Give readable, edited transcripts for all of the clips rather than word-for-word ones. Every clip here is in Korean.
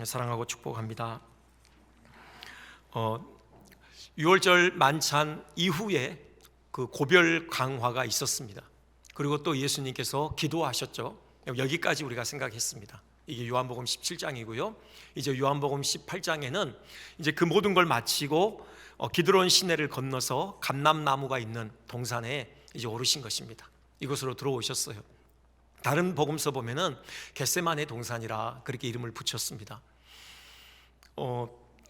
사랑하고 축복합니다. 6월절 만찬 이후에 그 고별 강화가 있었습니다. 그리고 또 예수님께서 기도하셨죠. 여기까지 우리가 생각했습니다. 이게 요한복음 17장이고요. 이제 요한복음 18장에는 이제 그 모든 걸 마치고 기드론 시내를 건너서 감람나무가 있는 동산에 이제 오르신 것입니다. 이곳으로 들어오셨어요. 다른 복음서 보면은 겟세마네 동산이라 그렇게 이름을 붙였습니다.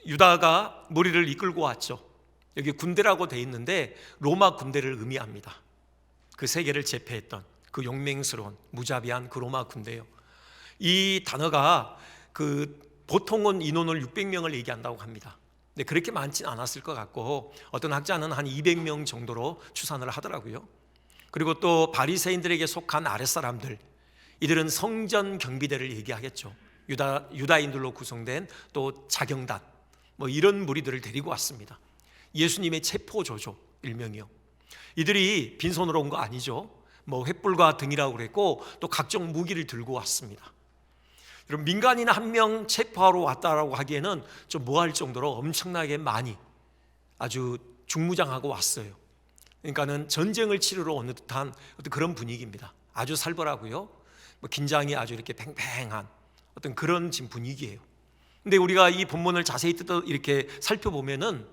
유다가 무리를 이끌고 왔죠. 여기 군대라고 돼 있는데 로마 군대를 의미합니다. 그 세계를 제패했던 그 용맹스러운 무자비한 그 로마 군대요. 이 단어가 보통은 인원을 600명을 얘기한다고 합니다. 근데 그렇게 많진 않았을 것 같고 어떤 학자는 한 200명 정도로 추산을 하더라고요. 그리고 또 바리새인들에게 속한 아랫사람들, 이들은 성전 경비대를 얘기하겠죠. 유다인들로 구성된 또 자경단, 이런 무리들을 데리고 왔습니다. 예수님의 체포조조 일명이요. 이들이 빈손으로 온 거 아니죠. 횃불과 등이라고 그랬고 또 각종 무기를 들고 왔습니다. 여러분, 민간인 한 명 체포하러 왔다라고 하기에는 좀 뭐할 정도로 엄청나게 많이 아주 중무장하고 왔어요. 그러니까는 전쟁을 치르러 오는 듯한 어떤 그런 분위기입니다. 아주 살벌하고요. 긴장이 아주 이렇게 팽팽한 어떤 그런 지금 분위기예요. 근데 우리가 이 본문을 자세히 이렇게 살펴보면은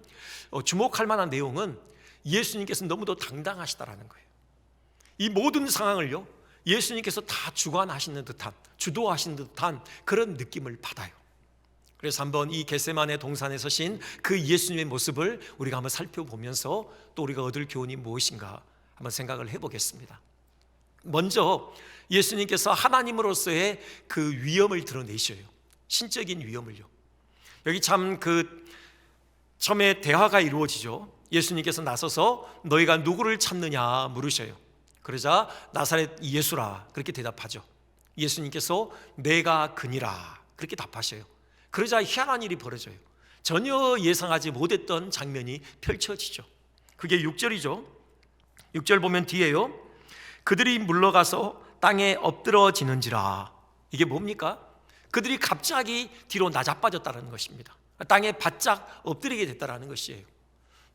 주목할 만한 내용은 예수님께서 너무도 당당하시다라는 거예요. 이 모든 상황을요, 예수님께서 다 주관하시는 듯한, 주도하시는 듯한 그런 느낌을 받아요. 그래서 한번 이 겟세마네 동산에 서신 그 예수님의 모습을 우리가 한번 살펴보면서 또 우리가 얻을 교훈이 무엇인가 한번 생각을 해보겠습니다. 먼저 예수님께서 하나님으로서의 그 위엄을 드러내셔요. 신적인 위엄을요. 여기 참 처음에 대화가 이루어지죠. 예수님께서 나서서 너희가 누구를 찾느냐 물으셔요. 그러자 나사렛 예수라 그렇게 대답하죠. 예수님께서 내가 그니라 그렇게 답하셔요. 그러자 희한한 일이 벌어져요. 전혀 예상하지 못했던 장면이 펼쳐지죠. 그게 6절이죠. 6절 보면 뒤에요, 그들이 물러가서 땅에 엎드러지는지라. 이게 뭡니까? 그들이 갑자기 뒤로 나자빠졌다는 것입니다. 땅에 바짝 엎드리게 됐다는 것이에요.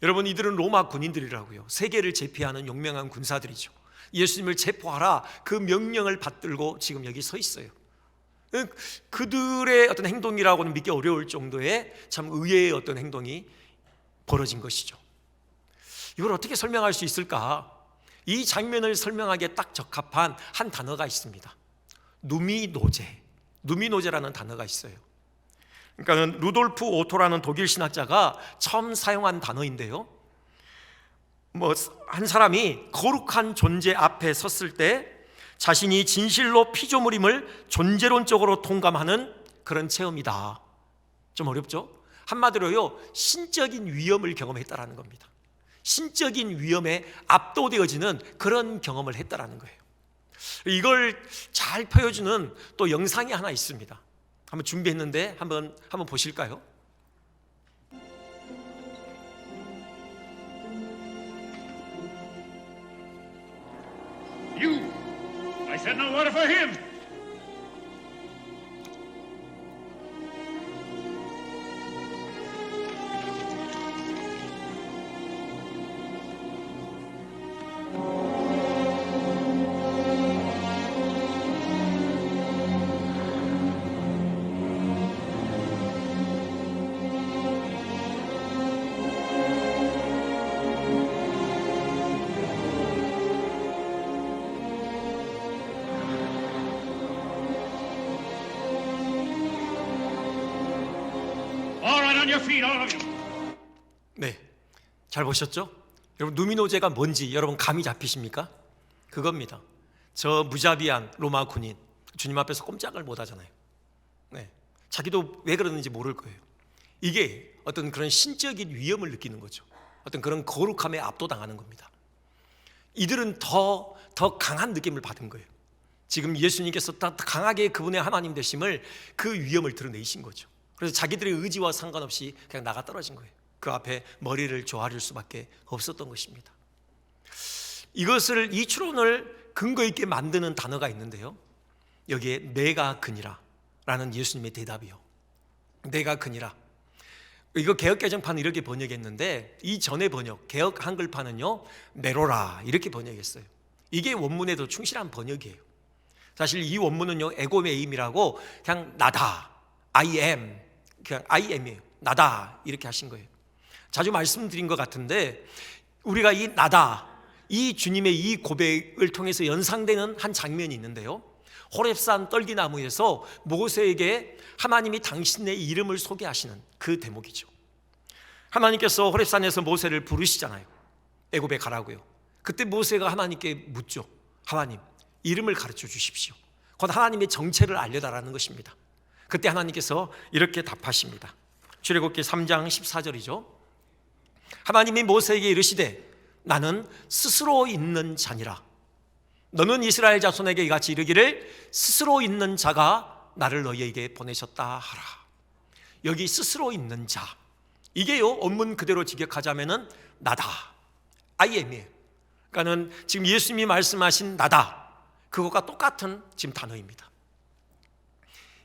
여러분, 이들은 로마 군인들이라고요. 세계를 제패하는 용맹한 군사들이죠. 예수님을 체포하라 그 명령을 받들고 지금 여기 서 있어요. 그들의 어떤 행동이라고는 믿기 어려울 정도의 참 의외의 어떤 행동이 벌어진 것이죠. 이걸 어떻게 설명할 수 있을까? 이 장면을 설명하기에 딱 적합한 한 단어가 있습니다. 누미노제라는 단어가 있어요. 그러니까 루돌프 오토라는 독일 신학자가 처음 사용한 단어인데요, 한 사람이 거룩한 존재 앞에 섰을 때 자신이 진실로 피조물임을 존재론적으로 통감하는 그런 체험이다. 좀 어렵죠? 한마디로요, 신적인 위엄을 경험했다라는 겁니다. 신적인 위엄에 압도되어지는 그런 경험을 했다라는 거예요. 이걸 잘 표현해주는 또 영상이 하나 있습니다. 한번 준비했는데 한번 보실까요? I said no water for him. On your feet, all of you. 네, 잘 보셨죠? 여러분, 누미노제가 뭔지 여러분 감이 잡히십니까? 그겁니다. 저 무자비한 로마 군인, 주님 앞에서 꼼짝을 못 하잖아요. 네, 자기도 왜 그러는지 모를 거예요. 이게 어떤 그런 신적인 위엄을 느끼는 거죠. 어떤 그런 거룩함에 압도당하는 겁니다. 이들은 더 강한 느낌을 받은 거예요. 지금 예수님께서 더 강하게 그분의 하나님 되심을, 그 위엄을 드러내신 거죠. 그래서 자기들의 의지와 상관없이 그냥 나가 떨어진 거예요. 그 앞에 머리를 조아릴 수밖에 없었던 것입니다. 이 추론을 근거 있게 만드는 단어가 있는데요, 여기에 내가 그니라 라는 예수님의 대답이요, 내가 크니라. 이거 개역 개정판은 이렇게 번역했는데 이 전의 번역 개역 한글판은요 내로라 이렇게 번역했어요. 이게 원문에도 충실한 번역이에요. 사실 이 원문은요 에고메임이라고 그냥 나다, I am, 그냥 I am이에요. 나다 이렇게 하신 거예요. 자주 말씀드린 것 같은데 우리가 이 나다, 이 주님의 이 고백을 통해서 연상되는 한 장면이 있는데요, 호렙산 떨기나무에서 모세에게 하나님이 당신의 이름을 소개하시는 그 대목이죠. 하나님께서 호렙산에서 모세를 부르시잖아요. 애굽에 가라고요. 그때 모세가 하나님께 묻죠. 하나님, 이름을 가르쳐 주십시오. 곧 하나님의 정체를 알려달라는 것입니다. 그때 하나님께서 이렇게 답하십니다. 출애굽기 3장 14절이죠. 하나님이 모세에게 이르시되 나는 스스로 있는 자니라. 너는 이스라엘 자손에게 이같이 이르기를 스스로 있는 자가 나를 너희에게 보내셨다 하라. 여기 스스로 있는 자, 이게요 원문 그대로 직역하자면은 나다, I am이에요. 그러니까는 지금 예수님이 말씀하신 나다, 그것과 똑같은 지금 단어입니다.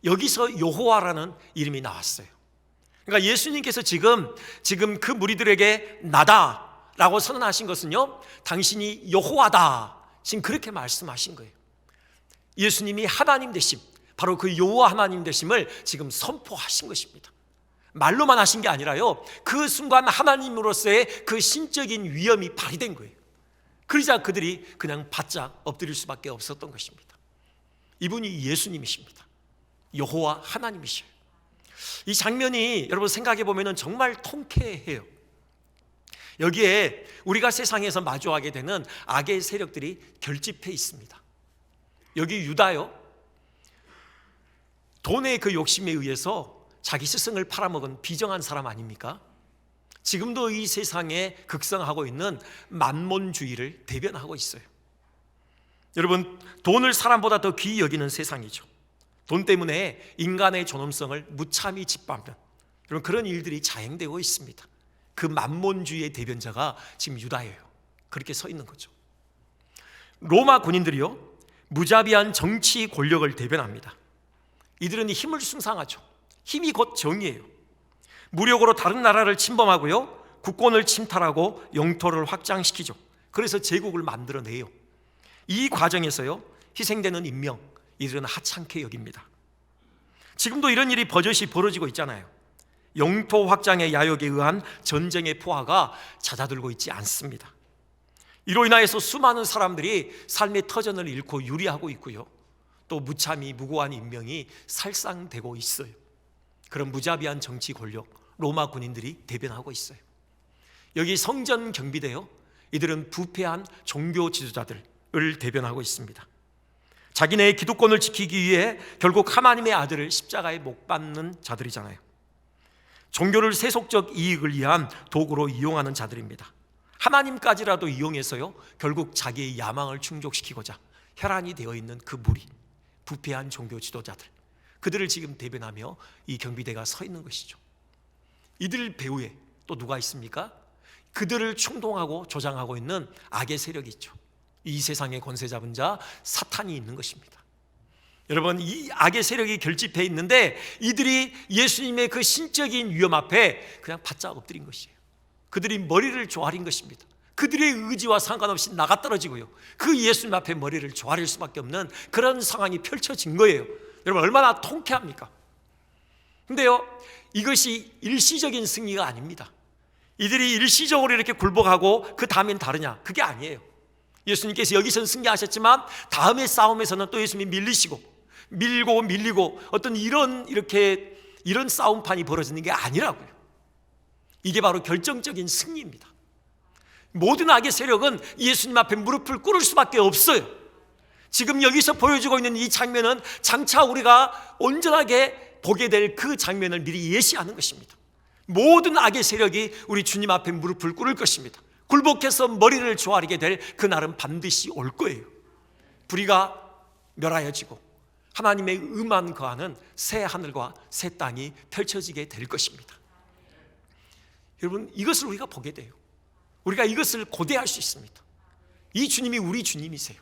여기서 여호와라는 이름이 나왔어요. 그러니까 예수님께서 지금 그 무리들에게 나다라고 선언하신 것은요, 당신이 여호와다, 지금 그렇게 말씀하신 거예요. 예수님이 하나님 되심, 바로 그 여호와 하나님 되심을 지금 선포하신 것입니다. 말로만 하신 게 아니라요, 그 순간 하나님으로서의 그 신적인 위엄이 발휘된 거예요. 그러자 그들이 그냥 바짝 엎드릴 수밖에 없었던 것입니다. 이분이 예수님이십니다. 여호와 하나님이셔요. 이 장면이 여러분 생각해 보면 정말 통쾌해요. 여기에 우리가 세상에서 마주하게 되는 악의 세력들이 결집해 있습니다. 여기 유다요, 돈의 그 욕심에 의해서 자기 스승을 팔아먹은 비정한 사람 아닙니까? 지금도 이 세상에 극성하고 있는 만몬주의를 대변하고 있어요. 여러분, 돈을 사람보다 더 귀히 여기는 세상이죠. 돈 때문에 인간의 존엄성을 무참히 짓밟는 여러분, 그런 일들이 자행되고 있습니다. 그 만몬주의의 대변자가 지금 유다예요. 그렇게 서 있는 거죠. 로마 군인들이요, 무자비한 정치 권력을 대변합니다. 이들은 힘을 숭상하죠. 힘이 곧 정의예요. 무력으로 다른 나라를 침범하고요, 국권을 침탈하고 영토를 확장시키죠. 그래서 제국을 만들어내요. 이 과정에서요 희생되는 인명, 이들은 하찮게 여깁니다. 지금도 이런 일이 버젓이 벌어지고 있잖아요. 영토 확장의 야욕에 의한 전쟁의 포화가 잦아들고 있지 않습니다. 이로 인하여서 수많은 사람들이 삶의 터전을 잃고 유리하고 있고요, 또 무참히 무고한 인명이 살상되고 있어요. 그런 무자비한 정치 권력, 로마 군인들이 대변하고 있어요. 여기 성전 경비대요, 이들은 부패한 종교 지도자들을 대변하고 있습니다. 자기네의 기득권을 지키기 위해 결국 하나님의 아들을 십자가에 못 박는 자들이잖아요. 종교를 세속적 이익을 위한 도구로 이용하는 자들입니다. 하나님까지라도 이용해서요 결국 자기의 야망을 충족시키고자 혈안이 되어 있는 그 무리, 부패한 종교 지도자들, 그들을 지금 대변하며 이 경비대가 서 있는 것이죠. 이들 배후에 또 누가 있습니까? 그들을 충동하고 조장하고 있는 악의 세력이 있죠. 이 세상의 권세 잡은 자 사탄이 있는 것입니다. 여러분, 이 악의 세력이 결집해 있는데 이들이 예수님의 그 신적인 위엄 앞에 그냥 바짝 엎드린 것이에요. 그들이 머리를 조아린 것입니다. 그들의 의지와 상관없이 나가떨어지고요, 그 예수님 앞에 머리를 조아릴 수밖에 없는 그런 상황이 펼쳐진 거예요. 여러분, 얼마나 통쾌합니까? 근데요, 이것이 일시적인 승리가 아닙니다. 이들이 일시적으로 이렇게 굴복하고 그 다음엔 다르냐? 그게 아니에요. 예수님께서 여기서는 승리하셨지만 다음의 싸움에서는 또 예수님이 밀리고 어떤 이런 싸움판이 벌어지는 게 아니라고요. 이게 바로 결정적인 승리입니다. 모든 악의 세력은 예수님 앞에 무릎을 꿇을 수밖에 없어요. 지금 여기서 보여주고 있는 이 장면은 장차 우리가 온전하게 보게 될 그 장면을 미리 예시하는 것입니다. 모든 악의 세력이 우리 주님 앞에 무릎을 꿇을 것입니다. 굴복해서 머리를 조아리게 될 그날은 반드시 올 거예요. 불의가 멸하여지고 하나님의 의만 거하는 새 하늘과 새 땅이 펼쳐지게 될 것입니다. 여러분, 이것을 우리가 보게 돼요. 우리가 이것을 고대할 수 있습니다. 이 주님이 우리 주님이세요.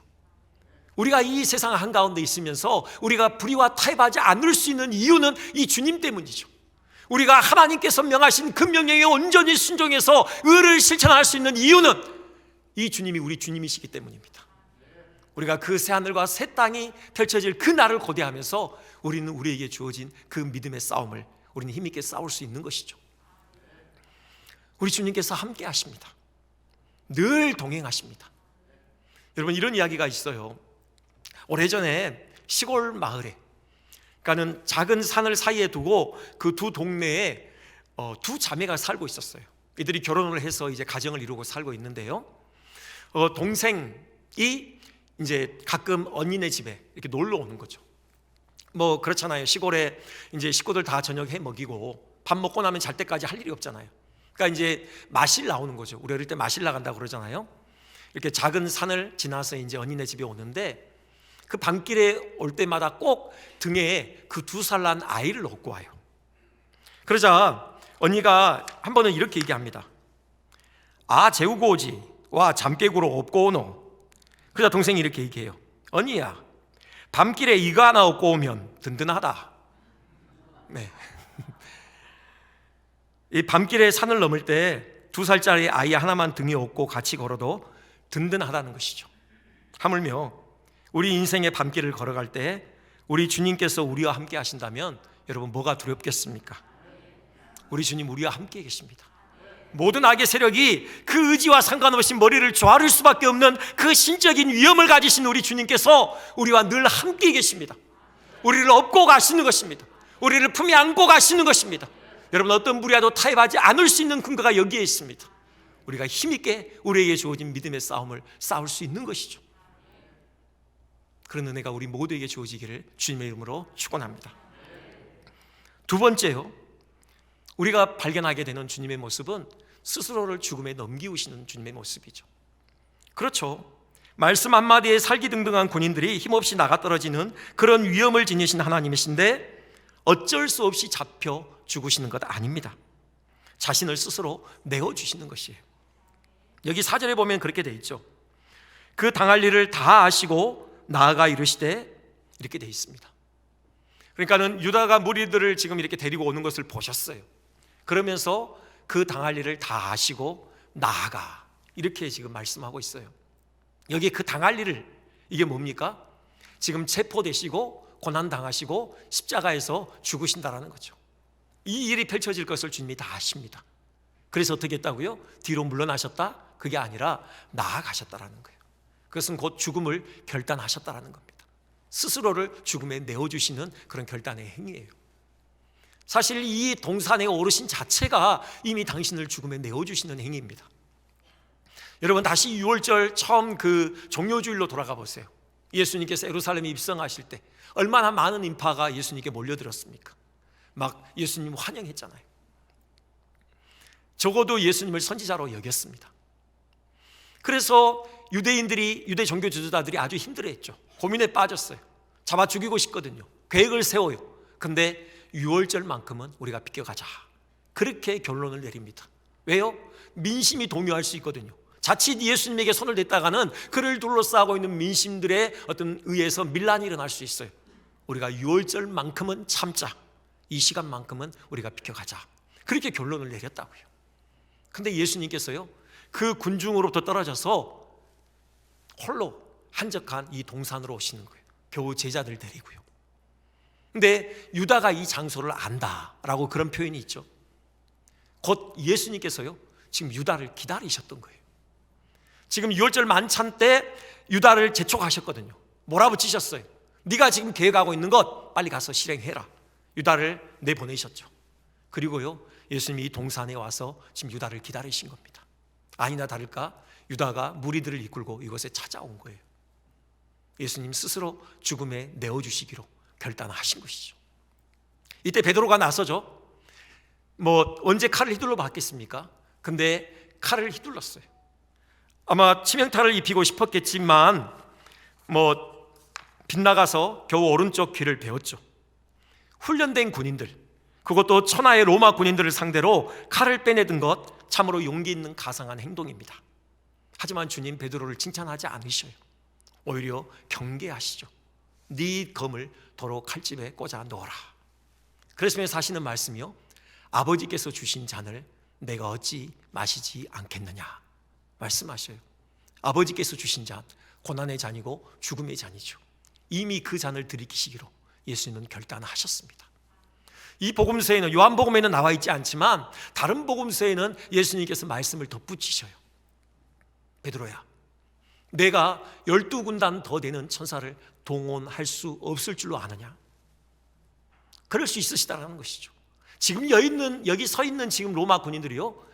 우리가 이 세상 한가운데 있으면서 우리가 불의와 타협하지 않을 수 있는 이유는 이 주님 때문이죠. 우리가 하나님께서 명하신 그 명령에 온전히 순종해서 의를 실천할 수 있는 이유는 이 주님이 우리 주님이시기 때문입니다. 우리가 그 새하늘과 새 땅이 펼쳐질 그 날을 고대하면서 우리는 우리에게 주어진 그 믿음의 싸움을 우리는 힘있게 싸울 수 있는 것이죠. 우리 주님께서 함께 하십니다. 늘 동행하십니다. 여러분, 이런 이야기가 있어요. 오래전에 시골 마을에, 그러니까는 작은 산을 사이에 두고 그 두 동네에 두 자매가 살고 있었어요. 이들이 결혼을 해서 이제 가정을 이루고 살고 있는데요. 동생이 이제 가끔 언니네 집에 이렇게 놀러 오는 거죠. 뭐 그렇잖아요. 시골에 이제 식구들 다 저녁 해 먹이고 밥 먹고 나면 잘 때까지 할 일이 없잖아요. 그러니까 이제 마실 나오는 거죠. 우리 어릴 때 마실 나간다고 그러잖아요. 이렇게 작은 산을 지나서 이제 언니네 집에 오는데 그 밤길에 올 때마다 꼭 등에 그 2살 난 아이를 업고 와요. 그러자 언니가 한 번은 이렇게 얘기합니다. 아, 재우고 오지. 와, 잠깨구로 업고 오노. 그러자 동생이 이렇게 얘기해요. 언니야, 밤길에 이거 하나 업고 오면 든든하다. 네. 이 밤길에 산을 넘을 때 2살짜리 아이 하나만 등에 업고 같이 걸어도 든든하다는 것이죠. 하물며 우리 인생의 밤길을 걸어갈 때 우리 주님께서 우리와 함께 하신다면 여러분 뭐가 두렵겠습니까? 우리 주님 우리와 함께 계십니다. 모든 악의 세력이 그 의지와 상관없이 머리를 조아릴 수밖에 없는 그 신적인 위험을 가지신 우리 주님께서 우리와 늘 함께 계십니다. 우리를 업고 가시는 것입니다. 우리를 품에 안고 가시는 것입니다. 여러분, 어떤 무리와도 타협하지 않을 수 있는 근거가 여기에 있습니다. 우리가 힘있게 우리에게 주어진 믿음의 싸움을 싸울 수 있는 것이죠. 그런 은혜가 우리 모두에게 주어지기를 주님의 이름으로 축원합니다. 두 번째요, 우리가 발견하게 되는 주님의 모습은 스스로를 죽음에 넘기우시는 주님의 모습이죠. 그렇죠. 말씀 한마디에 살기등등한 군인들이 힘없이 나가떨어지는 그런 위험을 지니신 하나님이신데 어쩔 수 없이 잡혀 죽으시는 것 아닙니다. 자신을 스스로 내어주시는 것이에요. 여기 4절에 보면 그렇게 돼 있죠. 그 당할 일을 다 아시고 나아가 이르시되, 이렇게 돼 있습니다. 그러니까는 유다가 무리들을 지금 이렇게 데리고 오는 것을 보셨어요. 그러면서 그 당할 일을 다 아시고 나아가, 이렇게 지금 말씀하고 있어요. 여기 그 당할 일을, 이게 뭡니까? 지금 체포되시고 고난당하시고 십자가에서 죽으신다라는 거죠. 이 일이 펼쳐질 것을 주님이 다 아십니다. 그래서 어떻게 했다고요? 뒤로 물러나셨다? 그게 아니라 나아가셨다라는 거예요. 그것은 곧 죽음을 결단하셨다라는 겁니다. 스스로를 죽음에 내어주시는 그런 결단의 행위예요. 사실 이 동산에 오르신 자체가 이미 당신을 죽음에 내어주시는 행위입니다. 여러분, 다시 6월절 처음 그 종료주일로 돌아가 보세요. 예수님께서 예루살렘에 입성하실 때 얼마나 많은 인파가 예수님께 몰려들었습니까? 막 예수님 환영했잖아요. 적어도 예수님을 선지자로 여겼습니다. 그래서 유대 종교 지도자들이 아주 힘들어했죠. 고민에 빠졌어요. 잡아 죽이고 싶거든요. 계획을 세워요. 근데 6월절만큼은 우리가 비켜가자, 그렇게 결론을 내립니다. 왜요? 민심이 동요할 수 있거든요. 자칫 예수님에게 손을 댔다가는 그를 둘러싸고 있는 민심들의 어떤 의해서 밀란이 일어날 수 있어요. 우리가 6월절만큼은 참자, 이 시간만큼은 우리가 비켜가자, 그렇게 결론을 내렸다고요. 근데 예수님께서요, 그 군중으로부터 떨어져서 홀로 한적한 이 동산으로 오시는 거예요. 겨우 제자들 데리고요. 근데 유다가 이 장소를 안다라고 그런 표현이 있죠. 곧 예수님께서요, 지금 유다를 기다리셨던 거예요. 지금 6월절 만찬 때 유다를 재촉하셨거든요. 몰아붙이셨어요. 네가 지금 계획하고 있는 것 빨리 가서 실행해라. 유다를 내보내셨죠. 그리고요, 예수님이 이 동산에 와서 지금 유다를 기다리신 겁니다. 아니나 다를까 유다가 무리들을 이끌고 이곳에 찾아온 거예요. 예수님 스스로 죽음에 내어주시기로 결단하신 것이죠. 이때 베드로가 나서죠. 언제 칼을 휘둘러 봤겠습니까? 근데 칼을 휘둘렀어요. 아마 치명타를 입히고 싶었겠지만 빗나가서 겨우 오른쪽 귀를 베었죠. 훈련된 군인들, 그것도 천하의 로마 군인들을 상대로 칼을 빼내든 것 참으로 용기 있는 가상한 행동입니다. 하지만 주님 베드로를 칭찬하지 않으셔요. 오히려 경계하시죠. 네 검을 도로 칼집에 꽂아 놓아라. 그러시면서 하시는 말씀이요, 아버지께서 주신 잔을 내가 어찌 마시지 않겠느냐 말씀하셔요. 아버지께서 주신 잔, 고난의 잔이고 죽음의 잔이죠. 이미 그 잔을 들이키시기로 예수님은 결단하셨습니다. 이 복음서에는, 요한복음에는 나와 있지 않지만 다른 복음서에는 예수님께서 말씀을 덧붙이셔요. 베드로야, 내가 12군단 더 되는 천사를 동원할 수 없을 줄로 아느냐? 그럴 수 있으시다라는 것이죠. 지금 여기 서 있는 지금 로마 군인들이요,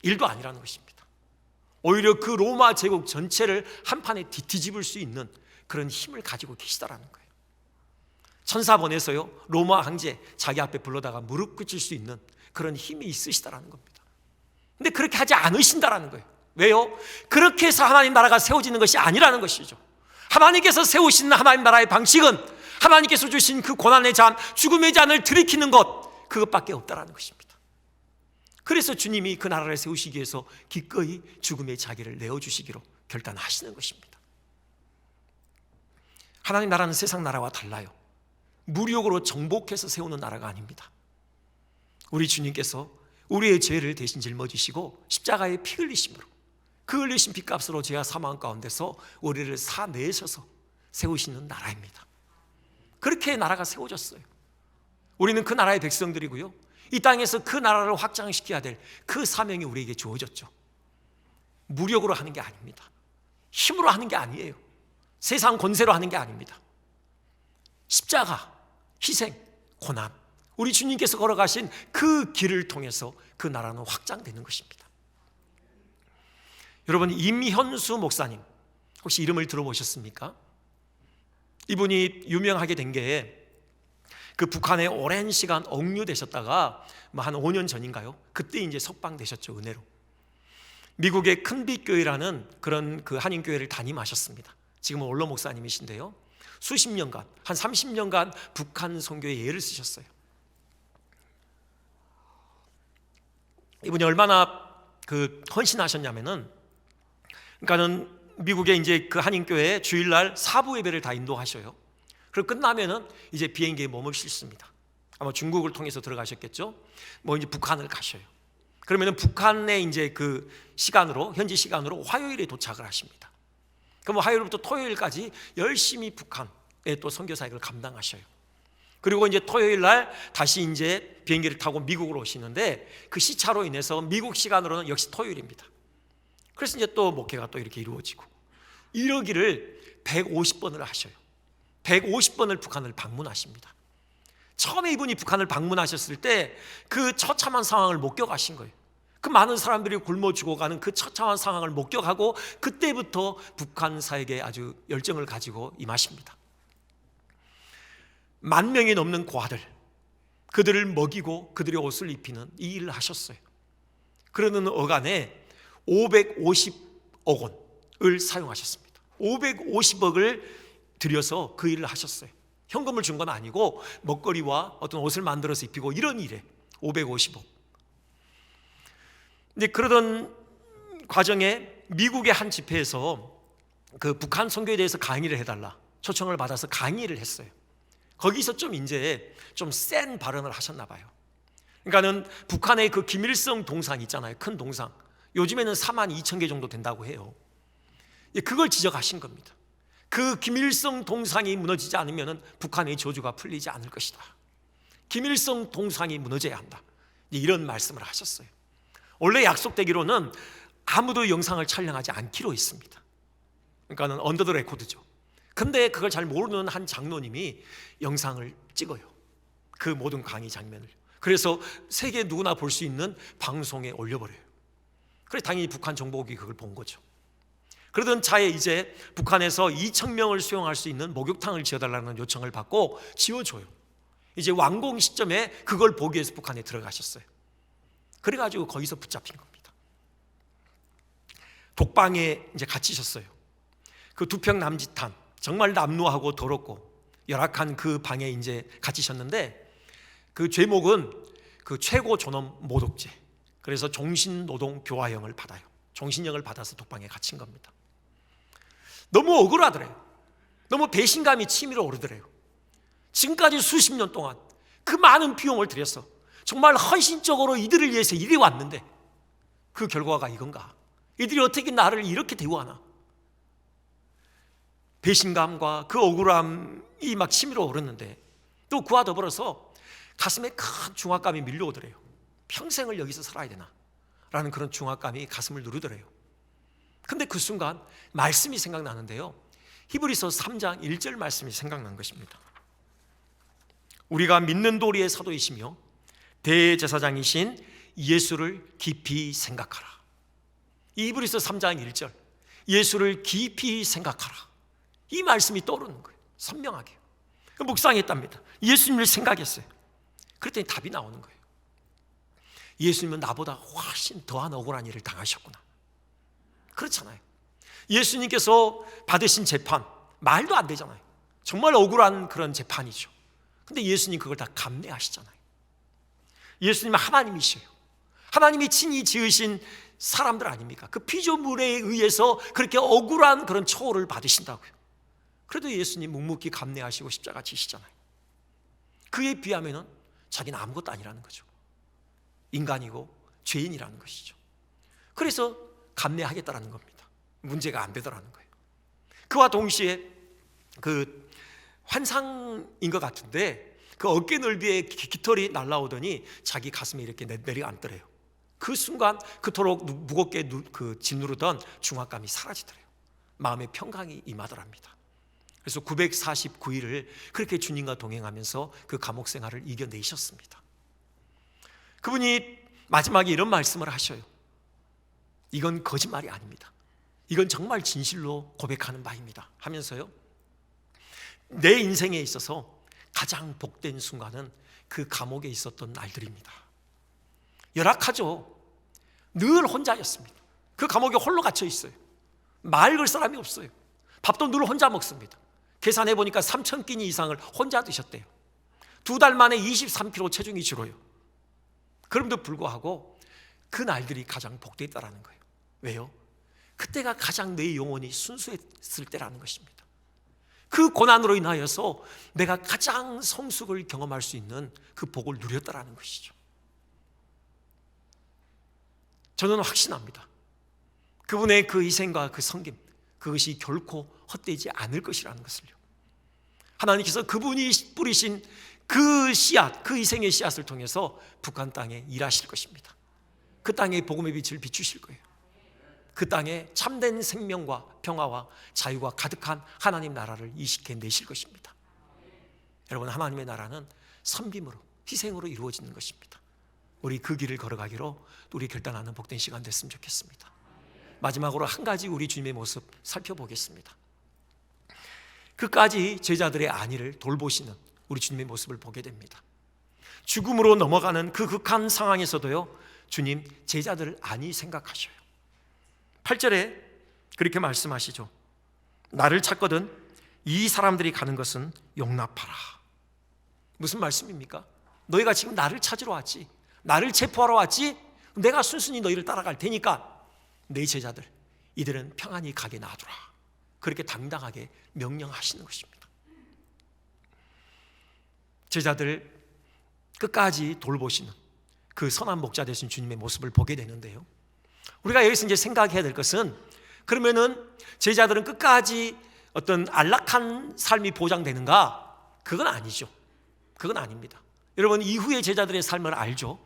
일도 아니라는 것입니다. 오히려 그 로마 제국 전체를 한판에 뒤집을 수 있는 그런 힘을 가지고 계시다라는 거예요. 천사 보내서요, 로마 황제 자기 앞에 불러다가 무릎 꿇칠 수 있는 그런 힘이 있으시다라는 겁니다. 근데 그렇게 하지 않으신다라는 거예요. 왜요? 그렇게 해서 하나님 나라가 세워지는 것이 아니라는 것이죠. 하나님께서 세우신 하나님 나라의 방식은 하나님께서 주신 그 고난의 잔, 죽음의 잔을 들이키는 것, 그것밖에 없다라는 것입니다. 그래서 주님이 그 나라를 세우시기 위해서 기꺼이 죽음의 자기를 내어주시기로 결단하시는 것입니다. 하나님 나라는 세상 나라와 달라요. 무력으로 정복해서 세우는 나라가 아닙니다. 우리 주님께서 우리의 죄를 대신 짊어지시고 십자가에 피 흘리심으로, 그 흘리신 피값으로 죄와 사망 가운데서 우리를 사내셔서 세우시는 나라입니다. 그렇게 나라가 세워졌어요. 우리는 그 나라의 백성들이고요, 이 땅에서 그 나라를 확장시켜야 될 그 사명이 우리에게 주어졌죠. 무력으로 하는 게 아닙니다. 힘으로 하는 게 아니에요. 세상 권세로 하는 게 아닙니다. 십자가, 희생, 고난, 우리 주님께서 걸어가신 그 길을 통해서 그 나라는 확장되는 것입니다. 여러분, 임현수 목사님 혹시 이름을 들어보셨습니까? 이분이 유명하게 된 게 그 북한에 오랜 시간 억류되셨다가 한 5년 전인가요? 그때 이제 석방되셨죠, 은혜로. 미국의 큰빛교회라는 그런 그 한인교회를 담임하셨습니다. 지금은 원로 목사님이신데요, 수십 년간, 한 30년간 북한 선교에 예를 쓰셨어요. 이분이 얼마나 그 헌신하셨냐면은, 그러니까는 미국의 이제 그 한인교회에 주일날 사부 예배를 다 인도하셔요. 그리고 끝나면은 이제 비행기에 몸을 싣습니다. 아마 중국을 통해서 들어가셨겠죠. 이제 북한을 가셔요. 그러면은 북한의 이제 그 시간으로, 현지 시간으로 화요일에 도착을 하십니다. 그럼 화요일부터 토요일까지 열심히 북한에 또 선교 사역을 감당하셔요. 그리고 이제 토요일 날 다시 이제 비행기를 타고 미국으로 오시는데, 그 시차로 인해서 미국 시간으로는 역시 토요일입니다. 그래서 이제 또 목회가 또 이렇게 이루어지고, 이러기를 150번을 하셔요. 150번을 북한을 방문하십니다. 처음에 이분이 북한을 방문하셨을 때 그 처참한 상황을 목격하신 거예요. 그 많은 사람들이 굶어 죽어가는 그 처참한 상황을 목격하고, 그때부터 북한 사역에 아주 열정을 가지고 임하십니다. 10,000명이 넘는 고아들, 그들을 먹이고 그들의 옷을 입히는 이 일을 하셨어요. 그러는 어간에 550억 원을 사용하셨습니다. 550억을 들여서 그 일을 하셨어요. 현금을 준 건 아니고 먹거리와 어떤 옷을 만들어서 입히고 이런 일에 550억. 근데 그러던 과정에 미국의 한 집회에서 그 북한 선교에 대해서 강의를 해달라 초청을 받아서 강의를 했어요. 거기서 좀 이제 좀 센 발언을 하셨나 봐요. 그러니까는 북한의 그 김일성 동상 있잖아요, 큰 동상. 요즘에는 42,000개 정도 된다고 해요. 그걸 지적하신 겁니다. 그 김일성 동상이 무너지지 않으면 북한의 저주가 풀리지 않을 것이다. 김일성 동상이 무너져야 한다. 이런 말씀을 하셨어요. 원래 약속되기로는 아무도 영상을 촬영하지 않기로 했습니다. 그러니까는 언더 더 레코드죠. 근데 그걸 잘 모르는 한 장로님이 영상을 찍어요. 그 모든 강의 장면을. 그래서 세계 누구나 볼 수 있는 방송에 올려버려요. 그래서 당연히 북한 정보국이 그걸 본 거죠. 그러던 차에 이제 북한에서 2,000명을 수용할 수 있는 목욕탕을 지어달라는 요청을 받고 지어줘요. 이제 완공 시점에 그걸 보기 위해서 북한에 들어가셨어요. 그래가지고 거기서 붙잡힌 겁니다. 독방에 이제 갇히셨어요. 그 2평 남짓한 정말 남루하고 더럽고 열악한 그 방에 이제 갇히셨는데, 그 죄목은 그 최고 존엄 모독죄. 그래서 종신노동 교화형을 받아요. 종신형을 받아서 독방에 갇힌 겁니다. 너무 억울하더래요. 너무 배신감이 치밀어 오르더래요. 지금까지 수십 년 동안 그 많은 비용을 들여서 정말 헌신적으로 이들을 위해서 이래 왔는데 그 결과가 이건가? 이들이 어떻게 나를 이렇게 대우하나? 배신감과 그 억울함이 막 치밀어 오르는데, 또 그와 더불어서 가슴에 큰 중압감이 밀려오더래요. 평생을 여기서 살아야 되나? 라는 그런 중압감이 가슴을 누르더래요. 근데 그 순간 말씀이 생각나는데요, 히브리서 3장 1절 말씀이 생각난 것입니다. 우리가 믿는 도리의 사도이시며 대제사장이신 예수를 깊이 생각하라. 이 히브리서 3장 1절, 예수를 깊이 생각하라, 이 말씀이 떠오르는 거예요. 선명하게 묵상했답니다. 예수님을 생각했어요. 그랬더니 답이 나오는 거예요. 예수님은 나보다 훨씬 더한 억울한 일을 당하셨구나. 그렇잖아요. 예수님께서 받으신 재판, 말도 안 되잖아요. 정말 억울한 그런 재판이죠. 근데 예수님 그걸 다 감내하시잖아요. 예수님은 하나님이셔요. 하나님이 친히 지으신 사람들 아닙니까? 그 피조물에 의해서 그렇게 억울한 그런 처우를 받으신다고요. 그래도 예수님 묵묵히 감내하시고 십자가 지시잖아요. 그에 비하면 자기는 아무것도 아니라는 거죠. 인간이고 죄인이라는 것이죠. 그래서 감내하겠다라는 겁니다. 문제가 안 되더라는 거예요. 그와 동시에 그 환상인 것 같은데, 그 어깨 넓이의 깃털이 날아오더니 자기 가슴에 이렇게 내려앉더래요. 그 순간 그토록 무겁게 짓누르던 중압감이 사라지더래요. 마음의 평강이 임하더랍니다. 그래서 949일을 그렇게 주님과 동행하면서 그 감옥 생활을 이겨내셨습니다. 그분이 마지막에 이런 말씀을 하셔요. 이건 거짓말이 아닙니다. 이건 정말 진실로 고백하는 바입니다 하면서요, 내 인생에 있어서 가장 복된 순간은 그 감옥에 있었던 날들입니다. 열악하죠. 늘 혼자였습니다. 그 감옥에 홀로 갇혀 있어요. 말 걸 사람이 없어요. 밥도 늘 혼자 먹습니다. 계산해 보니까 3,000끼니 이상을 혼자 드셨대요. 2달 만에 23kg 체중이 줄어요. 그럼에도 불구하고 그 날들이 가장 복됐다라는 거예요. 왜요? 그때가 가장 내 영혼이 순수했을 때라는 것입니다. 그 고난으로 인하여서 내가 가장 성숙을 경험할 수 있는 그 복을 누렸다라는 것이죠. 저는 확신합니다. 그분의 그 희생과 그 섬김, 그것이 결코 헛되지 않을 것이라는 것을요. 하나님께서 그분이 뿌리신 그 씨앗, 그 희생의 씨앗을 통해서 북한 땅에 일하실 것입니다. 그 땅에 복음의 빛을 비추실 거예요. 그 땅에 참된 생명과 평화와 자유가 가득한 하나님 나라를 이식해 내실 것입니다. 여러분, 하나님의 나라는 섬김으로, 희생으로 이루어지는 것입니다. 우리 그 길을 걸어가기로 우리 결단하는 복된 시간 됐으면 좋겠습니다. 마지막으로 한 가지 우리 주님의 모습 살펴보겠습니다. 끝까지 제자들의 안위를 돌보시는 우리 주님의 모습을 보게 됩니다. 죽음으로 넘어가는 그 극한 상황에서도요, 주님 제자들을 안위 생각하셔요. 8절에 그렇게 말씀하시죠. 나를 찾거든 이 사람들이 가는 것은 용납하라. 무슨 말씀입니까? 너희가 지금 나를 찾으러 왔지, 나를 체포하러 왔지, 내가 순순히 너희를 따라갈 테니까 내 제자들, 이들은 평안히 가게 놔두라. 그렇게 당당하게 명령하시는 것입니다. 제자들 끝까지 돌보시는 그 선한 목자 되신 주님의 모습을 보게 되는데요, 우리가 여기서 이제 생각해야 될 것은, 그러면은 제자들은 끝까지 어떤 안락한 삶이 보장되는가? 그건 아니죠. 그건 아닙니다. 여러분, 이후의 제자들의 삶을 알죠?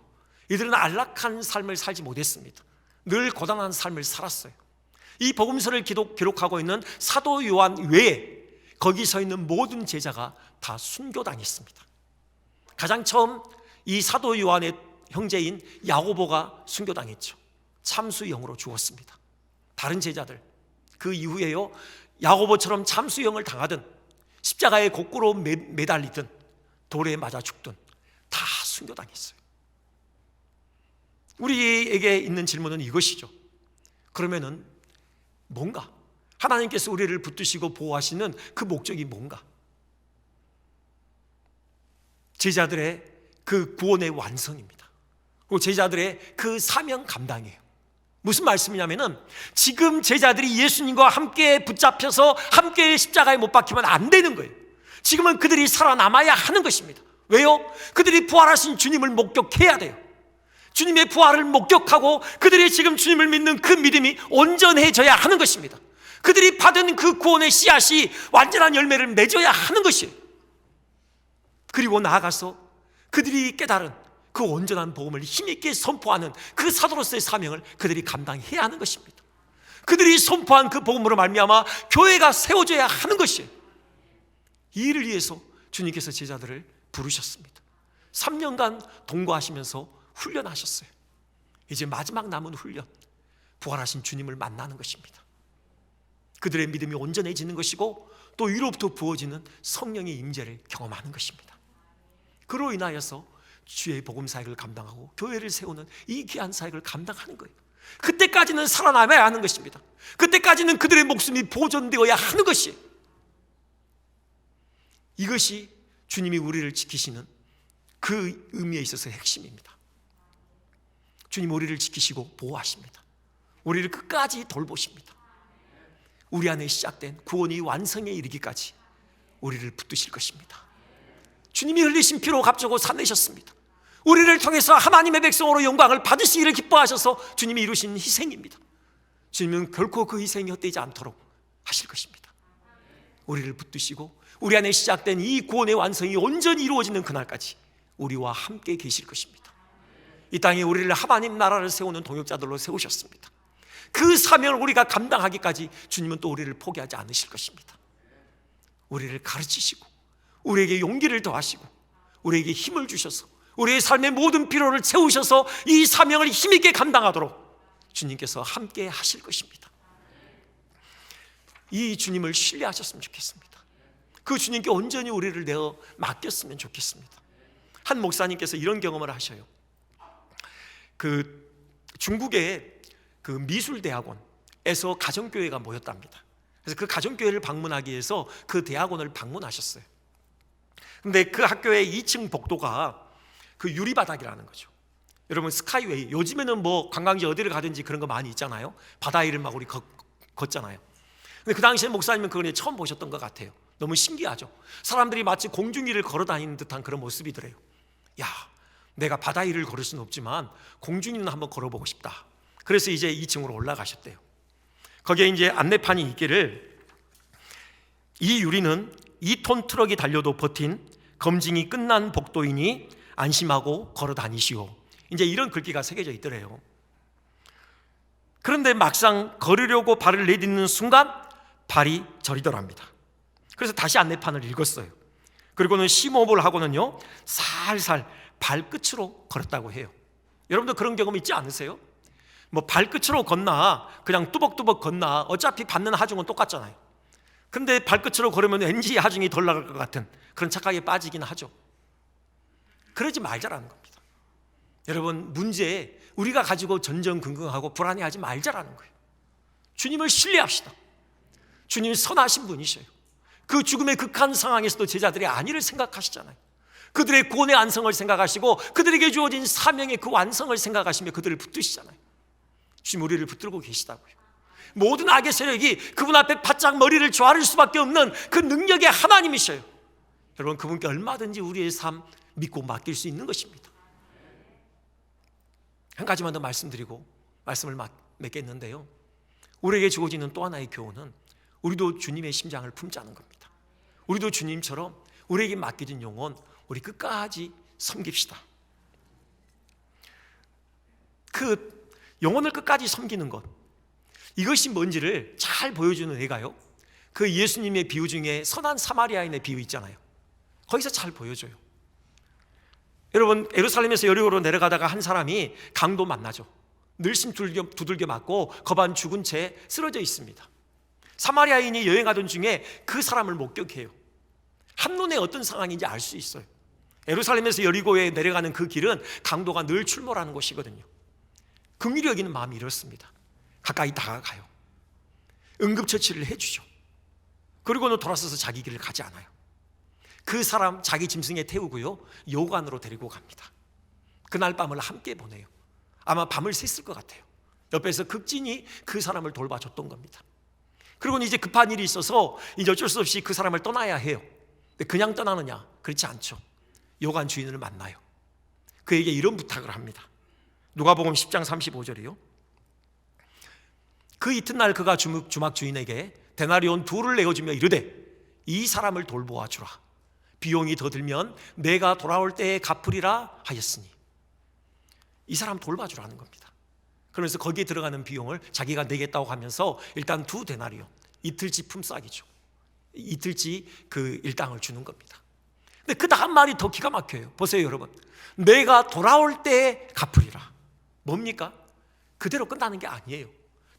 이들은 안락한 삶을 살지 못했습니다. 늘 고단한 삶을 살았어요. 이 복음서를 기록하고 있는 사도 요한 외에 거기 서 있는 모든 제자가 다 순교당했습니다. 가장 처음 이 사도 요한의 형제인 야고보가 순교당했죠. 참수형으로 죽었습니다. 다른 제자들 그 이후에요, 야고보처럼 참수형을 당하든 십자가에 거꾸로 매달리든 돌에 맞아 죽든 다 순교당했어요. 우리에게 있는 질문은 이것이죠. 그러면은 뭔가 하나님께서 우리를 붙드시고 보호하시는 그 목적이 뭔가? 제자들의 그 구원의 완성입니다. 그리고 제자들의 그 사명 감당이에요. 무슨 말씀이냐면은, 지금 제자들이 예수님과 함께 붙잡혀서 함께 십자가에 못 박히면 안 되는 거예요. 지금은 그들이 살아남아야 하는 것입니다. 왜요? 그들이 부활하신 주님을 목격해야 돼요. 주님의 부활을 목격하고 그들이 지금 주님을 믿는 그 믿음이 온전해져야 하는 것입니다. 그들이 받은 그 구원의 씨앗이 완전한 열매를 맺어야 하는 것이에요. 그리고 나아가서 그들이 깨달은 그 온전한 복음을 힘있게 선포하는 그 사도로서의 사명을 그들이 감당해야 하는 것입니다. 그들이 선포한 그 복음으로 말미암아 교회가 세워져야 하는 것이에요. 이 일을 위해서 주님께서 제자들을 부르셨습니다. 3년간 동거하시면서 훈련하셨어요. 이제 마지막 남은 훈련, 부활하신 주님을 만나는 것입니다. 그들의 믿음이 온전해지는 것이고 또 위로부터 부어지는 성령의 임재를 경험하는 것입니다. 그로 인하여서 주의 복음 사역을 감당하고 교회를 세우는 이 귀한 사역을 감당하는 거예요. 그때까지는 살아남아야 하는 것입니다. 그때까지는 그들의 목숨이 보존되어야 하는 것이에요. 이것이 주님이 우리를 지키시는 그 의미에 있어서의 핵심입니다. 주님 우리를 지키시고 보호하십니다. 우리를 끝까지 돌보십니다. 우리 안에 시작된 구원이 완성에 이르기까지 우리를 붙드실 것입니다. 주님이 흘리신 피로 값주고 사내셨습니다. 우리를 통해서 하나님의 백성으로 영광을 받으시기를 기뻐하셔서 주님이 이루신 희생입니다. 주님은 결코 그 희생이 헛되지 않도록 하실 것입니다. 우리를 붙드시고 우리 안에 시작된 이 구원의 완성이 온전히 이루어지는 그날까지 우리와 함께 계실 것입니다. 이 땅에 우리를 하나님 나라를 세우는 동역자들로 세우셨습니다. 그 사명을 우리가 감당하기까지 주님은 또 우리를 포기하지 않으실 것입니다. 우리를 가르치시고 우리에게 용기를 더하시고 우리에게 힘을 주셔서 우리의 삶의 모든 필요를 채우셔서 이 사명을 힘있게 감당하도록 주님께서 함께 하실 것입니다. 이 주님을 신뢰하셨으면 좋겠습니다. 그 주님께 온전히 우리를 내어 맡겼으면 좋겠습니다. 한 목사님께서 이런 경험을 하셔요. 그 중국의 그 미술대학원에서 가정교회가 모였답니다. 그래서 그 가정교회를 방문하기 위해서 그 대학원을 방문하셨어요. 근데 그 학교의 2층 복도가 그 유리바닥이라는 거죠. 여러분 스카이웨이, 요즘에는 뭐 관광지 어디를 가든지 그런 거 많이 있잖아요. 바다 위를 막 우리 걷잖아요. 근데 그 당시에 목사님은 그걸 처음 보셨던 것 같아요. 너무 신기하죠. 사람들이 마치 공중 위를 걸어 다니는 듯한 그런 모습이더래요. 야, 내가 바다 위를 걸을 수는 없지만 공중 위는 한번 걸어보고 싶다. 그래서 이제 2층으로 올라가셨대요. 거기에 이제 안내판이 있기를 이 유리는 2톤 트럭이 달려도 버틴 검증이 끝난 복도이니 안심하고 걸어 다니시오. 이제 이런 글귀가 새겨져 있더래요. 그런데 막상 걸으려고 발을 내딛는 순간 발이 저리더랍니다. 그래서 다시 안내판을 읽었어요. 그리고는 심호흡을 하고는요 살살 발끝으로 걸었다고 해요. 여러분도 그런 경험 있지 않으세요? 뭐 발끝으로 걷나 그냥 뚜벅뚜벅 걷나 어차피 받는 하중은 똑같잖아요. 근데 발끝으로 걸으면 왠지 하중이 덜 나갈 것 같은 그런 착각에 빠지긴 하죠. 그러지 말자라는 겁니다. 여러분 문제에 우리가 가지고 전전긍긍하고 불안해하지 말자라는 거예요. 주님을 신뢰합시다. 주님이 선하신 분이셔요. 그 죽음의 극한 상황에서도 제자들의 안위를 생각하시잖아요. 그들의 구원의 안성을 생각하시고 그들에게 주어진 사명의 그 완성을 생각하시며 그들을 붙드시잖아요. 주님 우리를 붙들고 계시다고요. 모든 악의 세력이 그분 앞에 바짝 머리를 조아릴 수밖에 없는 그 능력의 하나님이셔요. 여러분 그분께 얼마든지 우리의 삶 믿고 맡길 수 있는 것입니다. 한 가지만 더 말씀드리고 말씀을 맺겠는데요, 우리에게 주어지는 또 하나의 교훈은 우리도 주님의 심장을 품자는 겁니다. 우리도 주님처럼 우리에게 맡겨진 영혼 우리 끝까지 섬깁시다. 그 영혼을 끝까지 섬기는 것, 이것이 뭔지를 잘 보여주는 예가요, 그 예수님의 비유 중에 선한 사마리아인의 비유 있잖아요. 거기서 잘 보여줘요. 여러분 예루살렘에서 여리고로 내려가다가 한 사람이 강도 만나죠. 늘심 두들겨 맞고 거반 죽은 채 쓰러져 있습니다. 사마리아인이 여행하던 중에 그 사람을 목격해요. 한눈에 어떤 상황인지 알 수 있어요. 예루살렘에서 여리고에 내려가는 그 길은 강도가 늘 출몰하는 곳이거든요. 긍휼히 여기는 마음이 이렇습니다. 가까이 다가가요. 응급처치를 해주죠. 그리고는 돌아서서 자기 길을 가지 않아요. 그 사람 자기 짐승에 태우고요 요관으로 데리고 갑니다. 그날 밤을 함께 보내요. 아마 밤을 샜을 것 같아요. 옆에서 극진히 그 사람을 돌봐줬던 겁니다. 그리고는 이제 급한 일이 있어서 이제 어쩔 수 없이 그 사람을 떠나야 해요. 근데 그냥 떠나느냐? 그렇지 않죠. 요관 주인을 만나요. 그에게 이런 부탁을 합니다. 누가복음 10장 35절이요. 그 이튿날 그가 주막 주인에게 데나리온 2를 내어주며 이르되 이 사람을 돌보아 주라. 비용이 더 들면 내가 돌아올 때에 갚으리라 하였으니, 이 사람 돌봐주라는 겁니다. 그러면서 거기에 들어가는 비용을 자기가 내겠다고 하면서 일단 2 데나리온, 이틀치 품삯이죠. 이틀치 그 일당을 주는 겁니다. 근데 그 다음 말이 더 기가 막혀요. 보세요 여러분, 내가 돌아올 때에 갚으리라. 뭡니까? 그대로 끝나는 게 아니에요.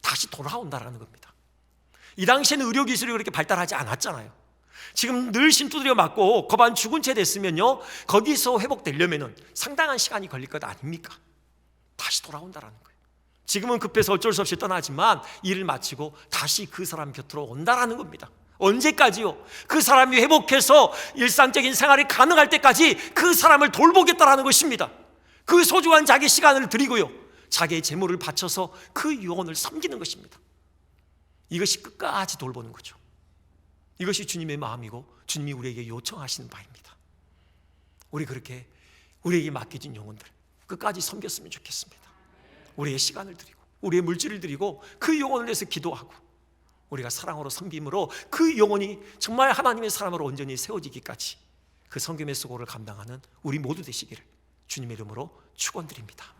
다시 돌아온다라는 겁니다. 이 당시에는 의료기술이 그렇게 발달하지 않았잖아요. 지금 늘 심두드려 맞고 거반 죽은 채 됐으면요, 거기서 회복되려면 상당한 시간이 걸릴 것 아닙니까? 다시 돌아온다라는 거예요. 지금은 급해서 어쩔 수 없이 떠나지만 일을 마치고 다시 그 사람 곁으로 온다라는 겁니다. 언제까지요? 그 사람이 회복해서 일상적인 생활이 가능할 때까지 그 사람을 돌보겠다라는 것입니다. 그 소중한 자기 시간을 드리고요, 자기의 재물을 바쳐서 그 영혼을 섬기는 것입니다. 이것이 끝까지 돌보는 거죠. 이것이 주님의 마음이고 주님이 우리에게 요청하시는 바입니다. 우리 그렇게 우리에게 맡겨진 영혼들 끝까지 섬겼으면 좋겠습니다. 우리의 시간을 드리고 우리의 물질을 드리고 그 영혼을 위해서 기도하고 우리가 사랑으로 섬김으로 그 영혼이 정말 하나님의 사람으로 온전히 세워지기까지 그 섬김의 수고를 감당하는 우리 모두 되시기를 주님의 이름으로 축원드립니다.